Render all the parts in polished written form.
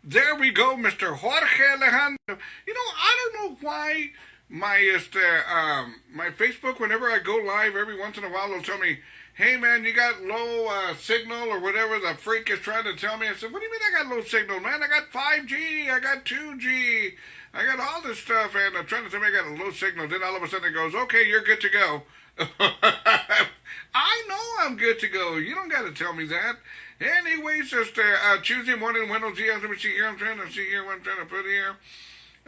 There we go, Mr. Jorge Alejandro. You know, I don't know why my Facebook, whenever I go live, every once in a while, they'll tell me, "Hey man, you got low signal or whatever the freak is trying to tell me." I said, "What do you mean I got low signal, man? I got 5G, I got 2G, I got all this stuff, and they're trying to tell me I got a low signal." Then all of a sudden it goes, "Okay, you're good to go." I know I'm good to go. You don't got to tell me that. Anyways, just Tuesday morning, buenos dias. Let me see here. I'm trying to see here what I'm trying to put here.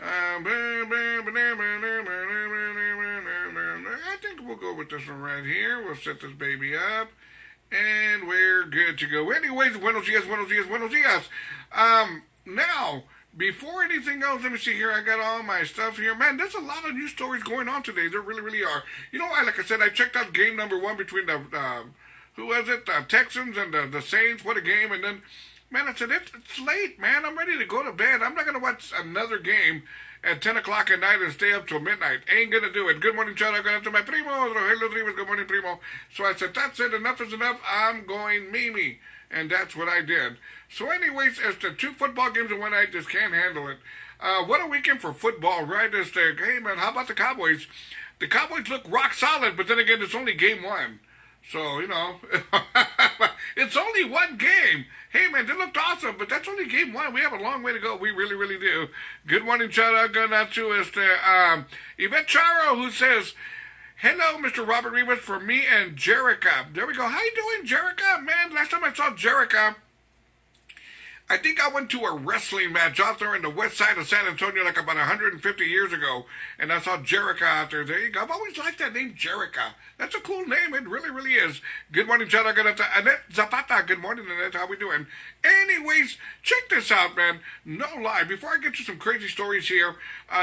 I think we'll go with this one right here. We'll set this baby up. And we're good to go. Anyways, buenos dias, buenos dias, buenos dias. Now, before anything else, let me see here. I got all my stuff here. Man, there's a lot of news stories going on today. There really, really are. You know, like I said, I checked out game number one between the, who was it? The Texans and the Saints. What a game. And then, man, I said, it's late, man. I'm ready to go to bed. I'm not going to watch another game at 10 o'clock at night and stay up till midnight. Ain't going to do it. Good morning, Chad. I'm going to my primo. Hello, Rivas. Good morning, primo. So I said, that's it. Enough is enough. I'm going Mimi. And that's what I did. So anyways, as the two football games in one night, just can't handle it. What a weekend for football, right? As the, hey, man, how about the Cowboys? The Cowboys look rock solid, but then again, it's only game one. So, you know, it's only one game. Hey, man, they looked awesome, but that's only game one. We have a long way to go. We really, really do. Good morning, shout out going out to us, Yvette Charo, who says, "Hello, Mr. Robert Rivas, for me and Jerica." There we go. How you doing, Jerica? Man, last time I saw Jerica, I think I went to a wrestling match out there in the west side of San Antonio like about 150 years ago, and I saw Jerica out there. There you go. I've always liked that name, Jerica. That's a cool name. It really, really is. Good morning, shout out to Annette Zapata. Good morning, Annette. How we doing? Anyways, check this out, man. No lie. Before I get to some crazy stories here,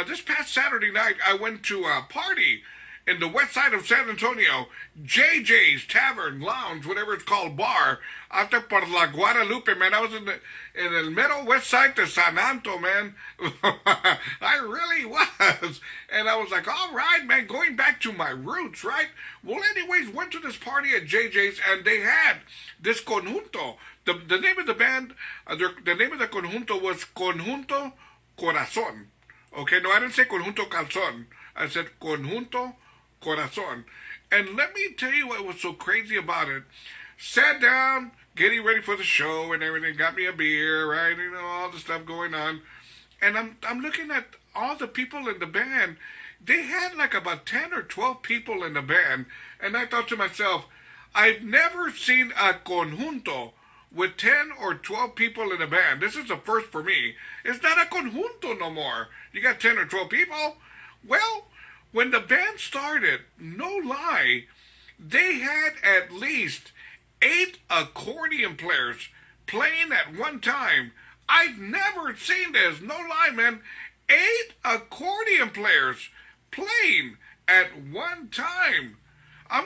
this past Saturday night, I went to a party in the west side of San Antonio, JJ's Tavern, Lounge, whatever it's called, bar, out there por La Guadalupe, man. I was in the middle west side of San Anto, man. I really was. And I was like, all right, man, going back to my roots, right? Well, anyways, went to this party at JJ's, and they had this conjunto. The name of the band, the name of the conjunto was Conjunto Corazon. Okay, no, I didn't say Conjunto Calzón. I said Conjunto Corazon. And let me tell you what was so crazy about it. Sat down, getting ready for the show and everything, got me a beer, right? You know, all the stuff going on. And I'm looking at all the people in the band. They had like about 10 or 12 people in the band. And I thought to myself, I've never seen a conjunto with 10 or 12 people in a band. This is the first for me. It's not a conjunto no more. You got 10 or 12 people. Well, when the band started, no lie, they had at least 8 accordion players playing at one time. I've never seen this. No lie, man. 8 accordion players playing at one time. What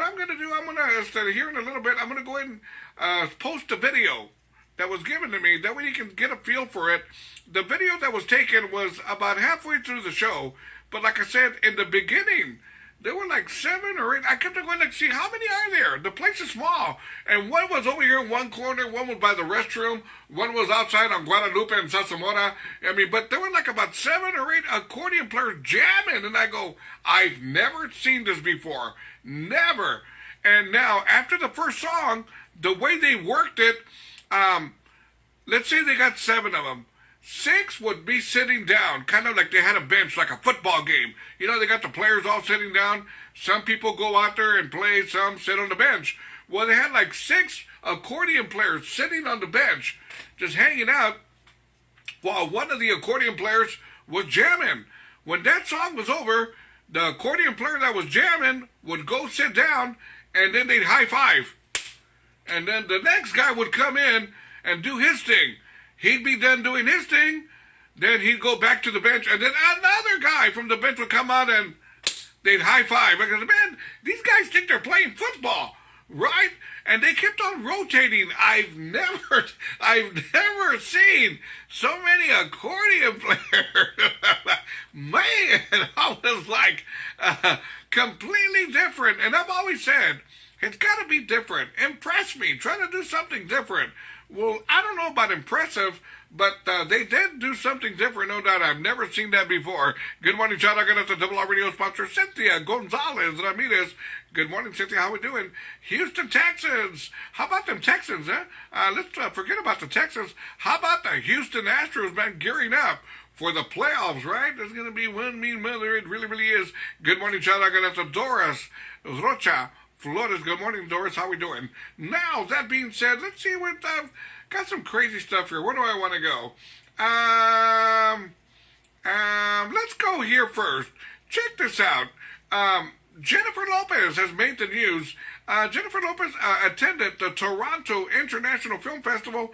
I'm gonna do, here in a little bit, I'm gonna go ahead and post a video that was given to me. That way you can get a feel for it. The video that was taken was about halfway through the show. But like I said, in the beginning, there were like 7 or 8. I kept on going to see how many are there. The place is small. And one was over here in one corner. One was by the restroom. One was outside on Guadalupe and Sasamora. I mean, but there were like about 7 or 8 accordion players jamming. And I go, I've never seen this before. Never. And now, after the first song, the way they worked it, let's say they got 7 of them. 6 would be sitting down, kind of like they had a bench, like a football game. You know, they got the players all sitting down. Some people go out there and play, some sit on the bench. Well, they had like 6 accordion players sitting on the bench, just hanging out, while one of the accordion players was jamming. When that song was over, the accordion player that was jamming would go sit down, and then they'd high five. And then the next guy would come in and do his thing. He'd be done doing his thing, then he'd go back to the bench, and then another guy from the bench would come out and they'd high five. I go, man, these guys think they're playing football, right? And they kept on rotating. I've never seen so many accordion players. Man, I was like completely different. And I've always said, it's got to be different. Impress me. Try to do something different. Well, I don't know about impressive, but they did do something different, no doubt. I've never seen that before. Good morning, shout out to Double R Radio sponsor Cynthia Gonzalez Ramirez. Good morning, Cynthia. How we doing? Houston Texans. How about them Texans, huh? Let's forget about the Texans. How about the Houston Astros, man, gearing up for the playoffs, right? There's going to be one mean mother. It really, really is. Good morning, shout out to Doris Rocha Flores. Good morning, Doris. How we doing? Now, that being said, let's see what... got some crazy stuff here. Where do I want to go? Let's go here first. Check this out. Jennifer Lopez has made the news. Jennifer Lopez attended the Toronto International Film Festival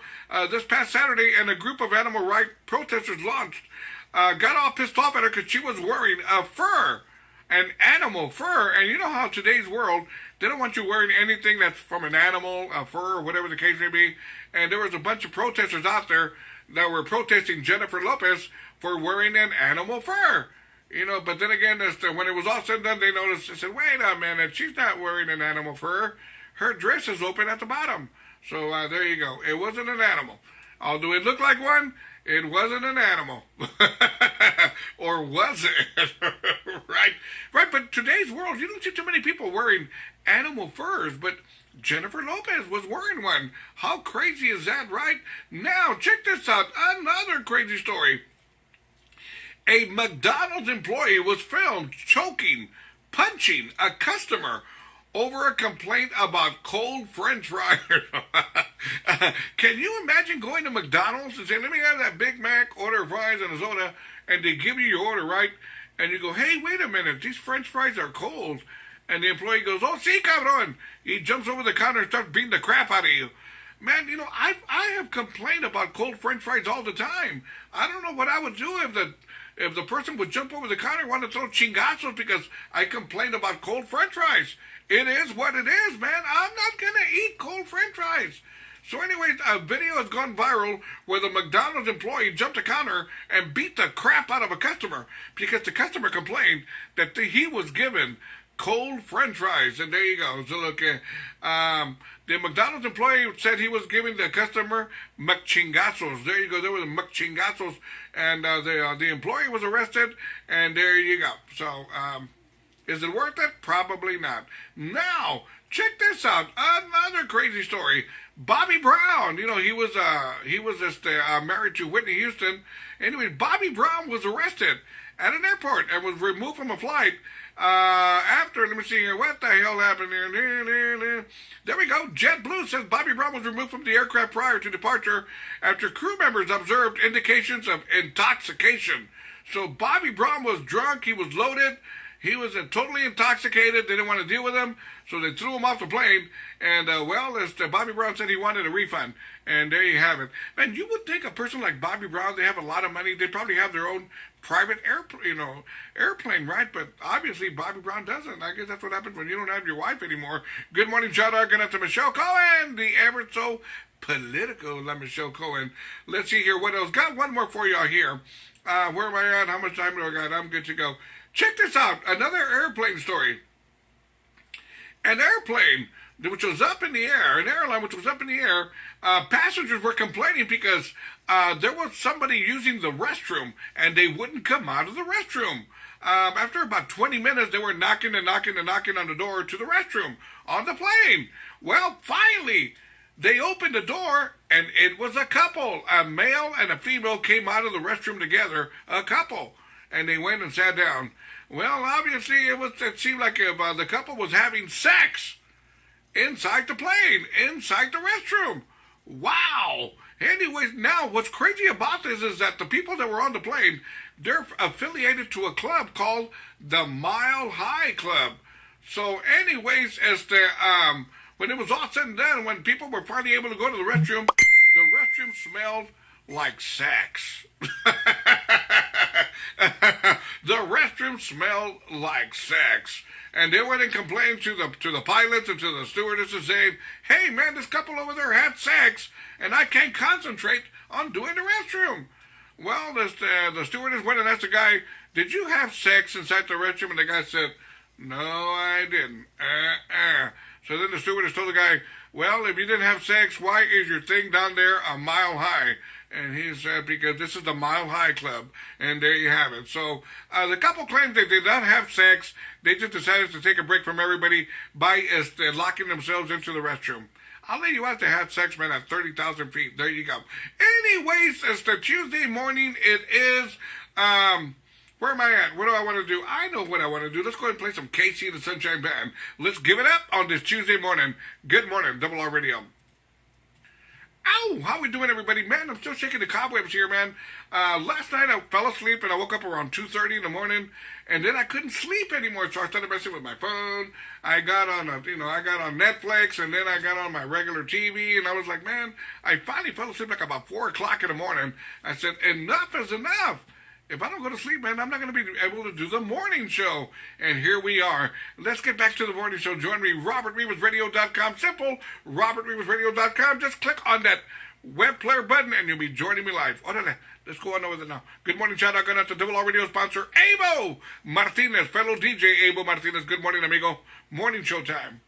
this past Saturday, and a group of animal rights protesters got all pissed off at her because she was wearing a fur, an animal fur. And you know how today's world, they don't want you wearing anything that's from an animal, a fur, or whatever the case may be. And there was a bunch of protesters out there that were protesting Jennifer Lopez for wearing an animal fur. You know, but then again, when it was all said and done, they noticed, they said, wait a minute, she's not wearing an animal fur. Her dress is open at the bottom. So there you go. It wasn't an animal. Although it looked like one, it wasn't an animal. Or was it? Right? Right, but today's world, you don't see too many people wearing animal furs, but Jennifer Lopez was wearing one. How crazy is that, right? Now, check this out. Another crazy story. A McDonald's employee was filmed choking, punching a customer over a complaint about cold French fries. Can you imagine going to McDonald's and saying, let me have that Big Mac, order fries and a soda, and they give you your order, right? And you go, hey, wait a minute, these French fries are cold. And the employee goes, oh, sí, cabrón. He jumps over the counter and starts beating the crap out of you. Man, you know, I have complained about cold French fries all the time. I don't know what I would do if the person would jump over the counter and want to throw chingazos because I complained about cold French fries. It is what it is, man. I'm not going to eat cold French fries. So anyways, a video has gone viral where the McDonald's employee jumped the counter and beat the crap out of a customer because the customer complained that he was given cold French fries. And there you go. So look, the McDonald's employee said he was giving the customer McChingazos. There you go. There were the McChingazos. And the employee was arrested. And there you go. So, is it worth it? Probably not. Now, check this out. Another crazy story. Bobby Brown. You know, he was just married to Whitney Houston. Anyway, Bobby Brown was arrested at an airport and was removed from a flight after, let me see here, what the hell happened here? There we go. JetBlue says Bobby Brown was removed from the aircraft prior to departure after crew members observed indications of intoxication. So Bobby Brown was drunk, he was loaded, he was totally intoxicated, they didn't want to deal with him, so they threw him off the plane, and Bobby Brown said he wanted a refund, and there you have it. Man, you would think a person like Bobby Brown, they have a lot of money, they probably have their own private airplane, right? But obviously Bobby Brown doesn't. I guess that's what happens when you don't have your wife anymore. Good morning, shout out to Michelle Cohen, the ever so political Michelle Cohen. Let's see here, what else? Got one more for y'all here. Where am I at? How much time do I got? I'm good to go. Check this out. Another airplane story. An airplane which was up in the air, an airline which was up in the air, passengers were complaining because there was somebody using the restroom and they wouldn't come out of the restroom. After about 20 minutes, they were knocking on the door to the restroom on the plane. Well, finally, they opened the door and it was a couple. A male and a female came out of the restroom together, a couple, and they went and sat down. Well, obviously, it seemed like the couple was having sex inside the plane, inside the restroom. Wow. Anyways, now what's crazy about this is that the people that were on the plane, they're affiliated to a club called the Mile High Club. So anyways, when it was all said and done, when people were finally able to go to the restroom smelled like sex. The restroom smelled like sex. And they went and complained to the pilots and to the stewardesses saying, hey man, this couple over there had sex and I can't concentrate on doing the restroom. Well, the stewardess went and asked the guy, did you have sex inside the restroom? And the guy said, no, I didn't. So then the stewardess told the guy, well, if you didn't have sex, why is your thing down there a mile high? And he said, because this is the Mile High Club. And there you have it. So the couple claims they did not have sex. They just decided to take a break from everybody by locking themselves into the restroom. I'll let you out to have sex, man, at 30,000 feet. There you go. Anyways, it's the Tuesday morning. It is, where am I at? What do I want to do? I know what I want to do. Let's go ahead and play some Casey and the Sunshine Band. Let's give it up on this Tuesday morning. Good morning, Double R Radio. Ow! How we doing, everybody? Man, I'm still shaking the cobwebs here, man. Last night I fell asleep and I woke up around 2:30 in the morning, and then I couldn't sleep anymore, so I started messing with my phone. I got on Netflix, and then I got on my regular TV, and I was like, man, I finally fell asleep like about 4 o'clock in the morning. I said, enough is enough. If I don't go to sleep, man, I'm not going to be able to do the morning show. And here we are. Let's get back to the morning show. Join me, robertrivasradio.com. Simple, robertrivasradio.com. Just click on that web player button, and you'll be joining me live. Let's go on over there now. Good morning, shout out going out to Double R Radio sponsor, Abo Martinez, fellow DJ Abo Martinez. Good morning, amigo. Morning show time.